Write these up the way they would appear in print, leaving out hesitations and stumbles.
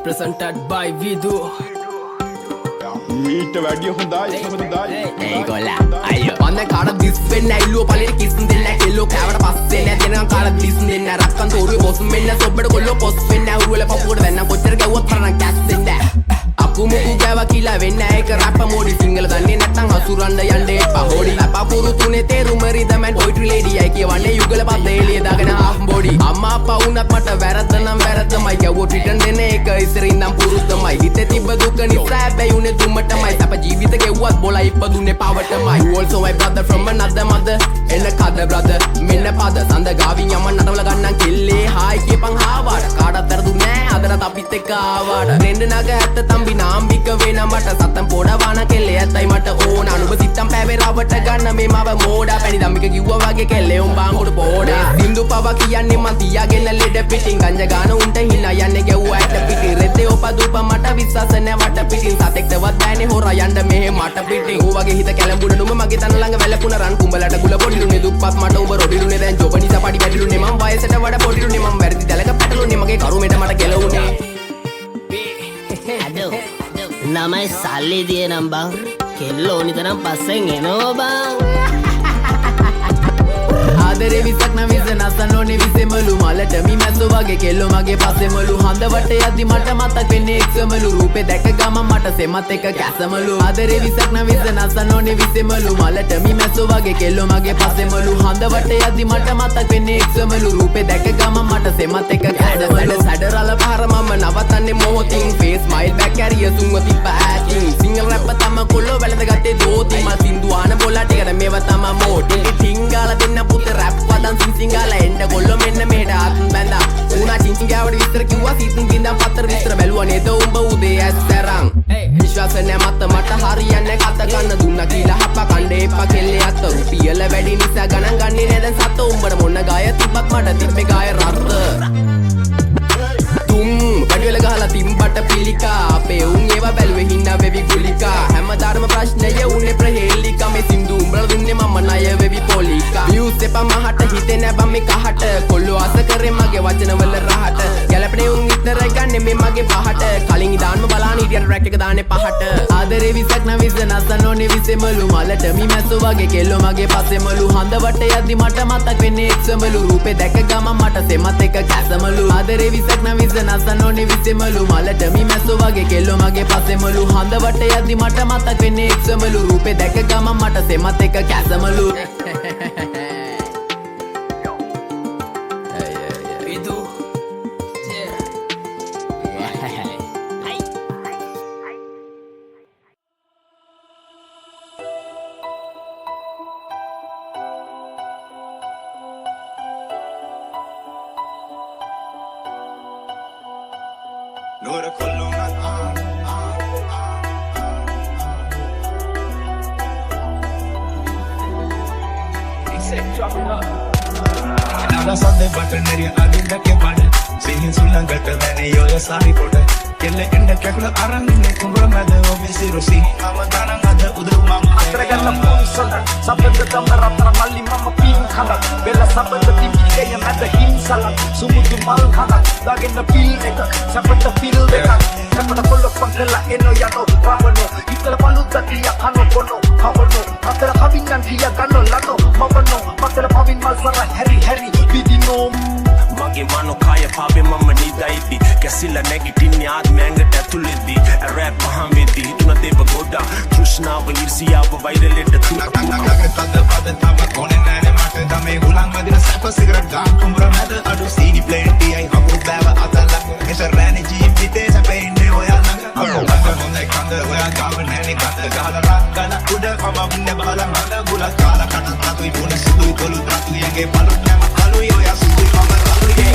presented by Vidu. ඊට වැඩිය හොඳයි හොඳයි ඒගොල්ලා අයියෝ මම කාට දිස් වෙන්න ඇල්ලුව පළේට කිස්සුම් දෙන්න කෙල්ලෝ කෑවට පස්සේ නෑ දෙනකන් කාට දිස් දෙන්න රක්කන් තෝරුවේ පොස් මෙන්න සොබ්බඩ කොල්ලෝ පොස් වෙන්න උරුවල පපුවට වැන්න කොච්චර ගැව්වත් තරණ කැස් දෙන්න අකුමුකු ගෑවා කියලා වෙන්න ඒක රැප් මොඩි සිංගල දන්නේ නැත්නම් හසුරන්න යන්න එපා හොඩි ලපකුරු තුනේ තේරුම රිදමන් පොයිට්‍රි ලේඩි අය කියවන්නේ යුගල පද එළිය දාගෙන හාෆ් බොඩි අම්මා අප්පා වුණත් මට වැරද්ද නම් වැරද්දමයි ගැව්වොත් රිටර්න් දෙන එක ඉස්සරින් නම් පුරුද්දමයි හිතේ තිබ්බ දුක නිසා හැබැයි උනේ දුමටමයි සප ජීවිත ගෙව්වත් බොලා ඉපදුනේ පවටමයි you also my brother from another mother එන්න කද brother මෙන්න පද සඳ ගාවින් යමන් නටවල ගන්නම් කෙල්ලේ හායි කියපන් හාවට කාටවත් වැරදුනේ නෑ අදට අපිත් එක්ක ආවට රෙන්ඩ නග ඇත්ත තම්බි නාම්බික වෙන මට සත්තම් පොඩවාන කෙල්ලේ ඇත්තයි මට ඕන අනුඹ සිත්තම් පෑවේ රවට ගන්න මේ මව මෝඩා පැණි දම්මික කිව්වා වගේ කෙල්ලේ උඹ අංගුඩ පොඩා සින්දු පව කියන්නේ මන් තියාගෙන ලෙඩ පිටින් ගංජා ගාන උන්ට හිනා යන්නේ ගැව්වා ඇට පිටි රෙද්දේ ඔපදුප මට විශ්වාස නෑ වට පිටින් සතෙක්ටවත් බෑනේ හොරා යන්න මෙහෙ මට පිටින් ඌ වගේ හිත කැලඹුණ නුඹ මගේ තන ළඟ වැළපුණ රන් කුඹලට ගුල පොඩිලුනේ දුප්පත් මට උඹ රොඩිලුනේ දැන් ජොබ නිසා පඩි වැඩිලුනේ මම වයසට වඩා පොඩිලුනේ මම වැරදි දැලක පැටලුනේ මගේ කරුමෙට මට ගැලවුනේ නමයි සල්ලි දිය නම් බං කෙල්ලෝ නිතරම් පස්සෙන් එනවා බං ආදරේ විසක් නම් විස නසන්න ඕනේ විසෙමලු මලට මි මැස්සෝ වගේ කෙල්ලෝ මගේ පස්සෙමලු හඳවට යද්දි මට මතක් වෙන්නේ එක්සමලු රූපේ දැක ගමන් මට සෙමත් එක කැසමලු ආදරේ විසක් නම් විස නසන්න ඕනේ විසෙමලු මලට මි මැස්සෝ වගේ කෙල්ලෝ මගේ පස්සෙමලු හඳවට යද්දි මට මතක් වෙන්නේ එක්සමලු රූපේ දැක ගමන් මට සෙමත් එක කැඩසඩ සැඩරල පාර මම නවතන්නේ මොහොතින් ෆේස් ස්මයිල් බෑක් කැරිය සුන්ව තිබ්බ ඇටින් සිංගල් රැප් තම කොල්ලෝ වැළඳ ගත්තේ දෝති මල් සින්දු ආන බොලා ටිකට මේව තම මෝටි ටිංගාලා දෙන්න පුතේ රැප් පදන් සිංගාලා එන්න කොල්ලෝ මෙන්න මෙහෙට ආත්ම බැඳා උනා චිංචිංගාවට විස්තර කිව්වා සීතුන් බින්දම් පතර විස්තර බැලුවා නේද උඹ උදේ ඇස්තරන් විශ්වාස නෑ මත මට හරියන්නේ කත ගන්න දුන්නා කියලා හප්ප කණ්ඩේ එපා කෙල්ලේ අත රුපියල වැඩි නිසා ගණන් ගන්නේ නෑ දැන් සත උඹට මොන ගාය තිබ්බත් මට තිබ්බේ ගාය රත්ත වැඩිවල ගහලා තිම්බට පිළිකා අපේ උන් ඒවා බැලුවේ හින්දා වෙවි ගුලිකා හැමදාම ප්‍රශ්නය උනේ ප්‍රහේලිකා මේ සින්දු උඹලා දුන්නේ මම ණය වෙවි පොලිකා views එපා මහට හිතේ නෑ බම් මේ කහට කොල්ලෝ ආස කරේ මගේ වචනවල රහට ගැලපනේ උන් ඉතර ගන්නේ මේ මගේ පහට කලින් ඉදාන්ම බලාන හිටියට රැක් එක දාන්නේ පහට ආදරේ විසක් නම් විස නසන්න ඕනේ විසෙමලු මලට මි මැස්සෝ වගේ කෙල්ලෝ මගේ පස්සෙමලු හඳවට යද්දි මට මතක් වෙන්නේ එක්සමලු රූපේ දැක ගමන් මට සෙමත් එක කැසමලු ආදරේ විසක් නම් විස නසන්න ඕනේ විසෙමලු මලට මි මැස්සෝ වගේ කෙල්ලෝ මගේ පස්සෙමලු හඳවට යද්දි මට මතක් වෙන්නේ එක්සමලු රූපේ දැක ගමන් මට සෙමත් එක කැසමලු විදු Lora kolongan Nada sande button area agenda ke bada Singin sulang gata mene yo ya sari poda Kelle enda kakula arang ne kumbra mada obisi rosi amadana ngada udu mama Atragala punsala sabanda damara tara malli mama pin khala bela sabanda tibi kaya mada hinsala sumutu mal khala dagena pil eka sabanda pil eka sabanda kollo pangala eno yano pamano itala palu tatia khano kono khawano atara khabingan kia gano lano mawano atara pavin malsara hari hari bidino mage mano kaya pabe mama nidaidi kasila negative yaad mengat atulidi rap pahamedi tuna deva goda krishna irsiya viral edda tuna Tanda pada tama kone nane mate dame gulang madina sapa cigarette gan kumbra mada adu CD plenty ai habu baba atala esarani jeevite sapende oya nanga adu honne kanda oya gawan nane kanda gala rakana uda kama bunne bala mada gula kala kata tatu ibuna sudui tolu tatu yage balu nama alu oya sudui kama alu ye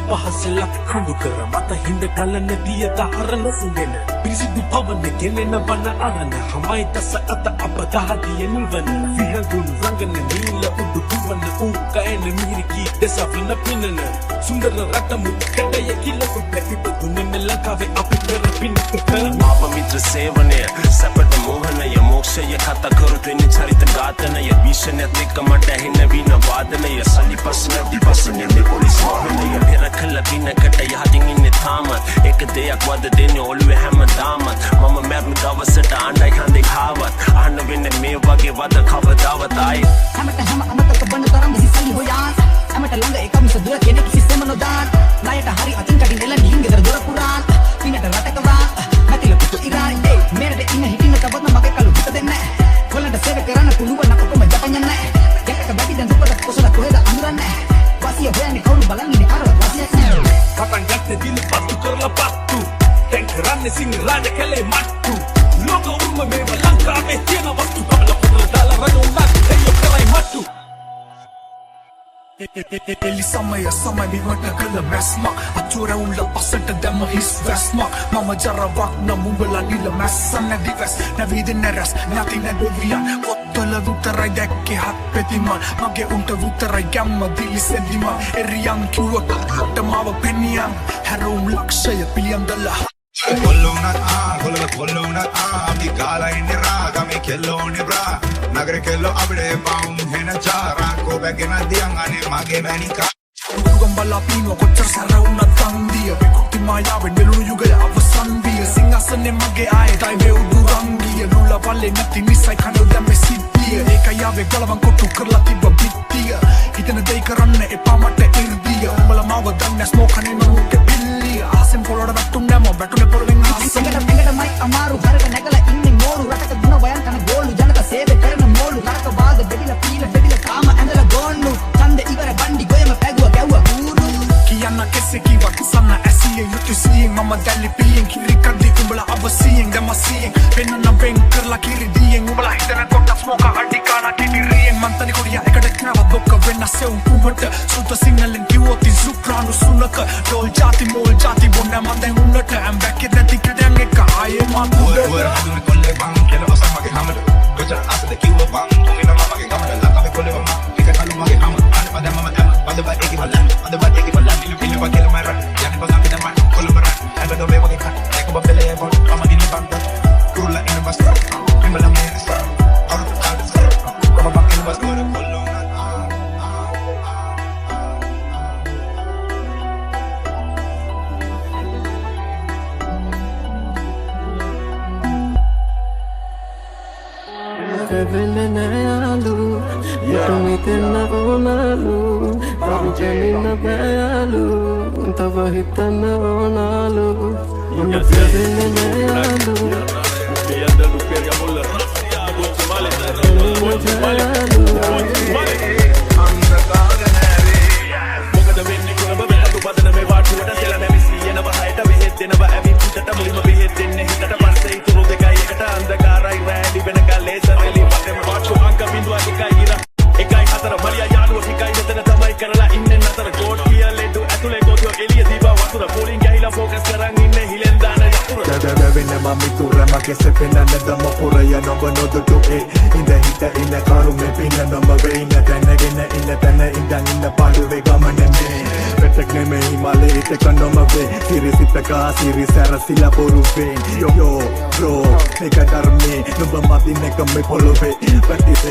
Bahasala kandukara mata hinda kalana diya daharana sungena Prisidu pavane kelena vana arana Hamai tasa ata abada hadiya nilvana Vihagun rangana nila udu kuvana Uka ena miriki desafina pinana Sundara ratamu kadaya kila Pepi badune melankave api pera පින්නක කර මාප මිත්‍ර සේවනය සැපට මෝහනය මෝක්ෂය කතා කරු දෙන්නේ චරිත ඝාතනය භීෂණයත් එක්ක මට ඇහෙන වින වාදනය සල්ලි පස්සන දිපස්සනේ මේ පොලිස් වාහනය පෙර කළ පිනකට යහතින් ඉන්නේ තාමත් එක දෙයක් වද දෙන්නේ ඔළුවේ හැමදාමත් මම මැරුණු දවසට ආණ්ඩයි හන්දේ කාවත් අහන්න වෙන්නේ මේ වගේ වද කවදාවත් ආයි හැමත හැම අමතක බඳ තරම් විසි සල්ලි හොයාත් හැමත ළඟ එක මිස දුර කෙනෙක් කිසිසේම නොදාත් ණයට හරි අතින් කටින් එළ ගිහින් ගෙදර දොර පුරාන් පිනට රටක වාන් නැතිල පුතු ඉරායි මේරට ඉන්න හිටින්න තවත් මගේ කලු හිත දෙන්නේ කොල්ලන්ට සේව කරන්න පුළුවන් අපකොම ජපන්නේ යකක බැටි දැන් දුපත කොසල කොහෙද අඳුරන්නේ වාසිය හොයන්නේ කවුරු බලන්නේ කාරවත් වාසියක් නෑ පටන් ගත්තේ දින පත්තු කරලා පත්තු දැන් කරන්නේ සිං රාජ කැලේ මට්ටු ලෝක උරුම මේව ලංකාවේ තියෙන වස්තු කමල පුරලා දාලා රජුණක් එයෝ කරයි මට්ටු Eli samaya samay bimata kala mesma Atura ulla pasata dama his vesma Mama jarawak na mumbala nila messa na divas Na vidin na ras natin na dovian Kottala vutaray dekke hat petiman Mage unta vutaray gamma dili sediman Eriyan kiwa tamawa peniyang Harum lakshaya piliyang dala කොල්ලෝනත් අපි කාලා ඉන්නේ රාගමේ කෙල්ලෝනේ bra නගර කෙල්ලෝ අපිට බවුම් හෙන චාරාකෝ බැගෙන දියන් අනේ මගේ මැනිකා Gambala pino කොච්චර සර වුණත් කන්දිය විකුටි මායාවෙන් මෙලු යුගය අවසන් විය සිංහසනේ මගේ ආයේ වේ උඩු රංගිය නුලා පල්ලේ නැති නිසයි කනෝ දැම්මේ සිද්ධිය ඒකයි ආවේ ගලවන් කොටු කරලා තිබ්බ පිටිය හිතන දෙයි කරන්න එපා මට ඉර්ධිය උඹලා මාව දන්නේ ස්මෝකනේ නමුත් පිල්ලිය ආසෙන් පොළොඩ වැටුම් නැම වැටුනේ පොළවෙන් ආසෙන් මයි අමාරු හරක නැගලා ඉන්නේ මෝරු රටක දුන වයන් කන ගෝලු ජනක සේවය කරන මෝලු නරක වාද බෙදිලා පීල බෙදිලා කාම ඇඳලා ගොන්නු ඡන්ද ඉවර බණ්ඩි ගොයම පැගුව ගැව්වා ඌරු කියන්න කෙසේ කිව්වා කුසන්න ඇසිය යුතු සීයෙන් මම දැලි පියෙන් කිරි කද්දි උඹලා අවසියෙන් දමසියෙන් පෙන්නන වෙන් කරලා කිරි දියෙන් උඹලා හිතන කොට ස්මෝක අඩි කාන කිරියෙන් මන්තනි කොරියා එකට කනව බොක්ක වෙනස් එවුන් කුඹට සුත සිංහලෙන් කිව්වොත් සුප්‍රානු සුනක ඩෝල් ජාති මෝල් ජාති බොන්න මන් දැන් උන්නට I'm back in that ticket and එක ආයේ මම ඔය හදුනේ කොල්ලේ බං කියලා ඔසමගේ හැමද කොච්චර ආසද කිව්ව බං තුමින මමගේ ගමන ලංකාවේ කොල්ලේ මම එක කලු මගේ හැම අනේ පද මම තම පද බයි ඒකි බලන්න පද බයි ඒකි බලන්න පිළි පිළි වගේ මම රන් යන්නේ බං අපි තමයි කොල්ලම රන් හැබද ඔබේ වගේ කන එක බබලේ බොන් මම දින බං කුරුලා ඉන්න බස් පිඹල මේ ස්ටා අරුත් කාඩ් කොම බං ඉන්න බස් කොල්ලෝ Venenalo, you meet in the Ronalo, Angelina Bello, Tavahitana Ronalo, you Venenalo, que se pena nada más por allá no van no do it in the hita in the car me pina no me vein la tana in the tana in the padu ve gamane me petak ne me himale te kando me ve series itaka series arasila poru ve yo bro make a darme no ba mati ne kam me follow ve but this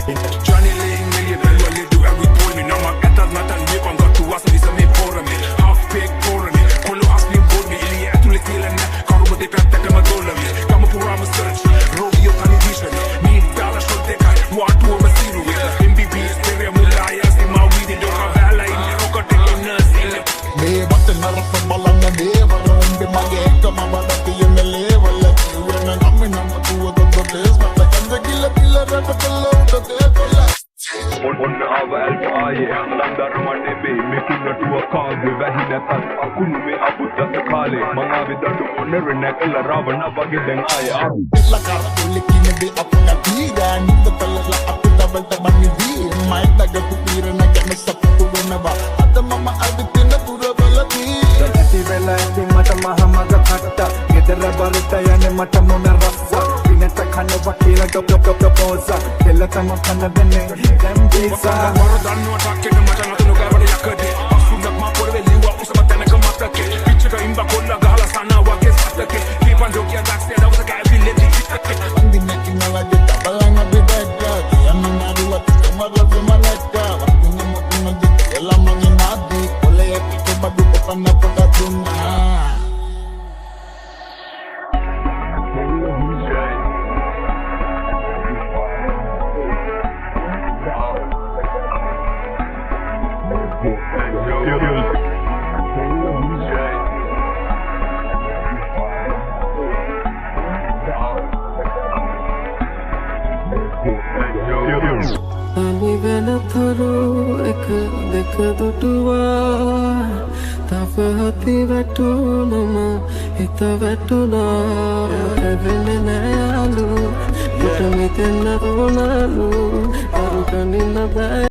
Johnny Ling million dollar do every point me no my cat not and me kon got to was this me for me half pick for me kolo asli board me ili atule kilan karu mo te patta kama dollar me kama pura mo search rodeo kani vision me dollar shot de kai what to me see with MBBS tere mulaya si ma we de ka vala in ko te nas me batte narap balanga de varon be mage kama badati in the level when I'm coming I'm to the place but I can the killer rat killer to the ඔන්න ආව ඇල්ප ආයේ ලන්දර මන්නේ මේ මෙකින්නටුව කාගේ වැහි නැතත් අකුණු මේ අබුද්දත් කාලේ මං ආවේ දඬු මොනර නැකල රවණ වගේ දැන් ආයේ la cara le kine de apuna tira ni the pala apuna balta mani di mai daga kupira na gana sappu wenaba at mama aditina pura balati ඇති වෙලා ඉතින් මට මහමග කට්ට ගෙදර බරිත යන්නේ මට මොන රස්ස පිනට කනවා කියලා ඩොප් පෝස දෙල තම කන දෙන්නේ දැන් දීසා මර දන්නවා ටක්කෙට මට නතුණු ගාවට යකඩේ අසුන්නක් මා පොරවේ ලිව්වා උසම තැනක මතකේ පිච්චක ඉම්බා කොල්ල ගහලා සනා වගේ සතකේ කීපන් ජොක් දුන්නා Ani vena thoru ek dekh dutuwa Tava hati vatunama hita vatuna Evene nayalu Yuta mitenna ronalu Arukanina baya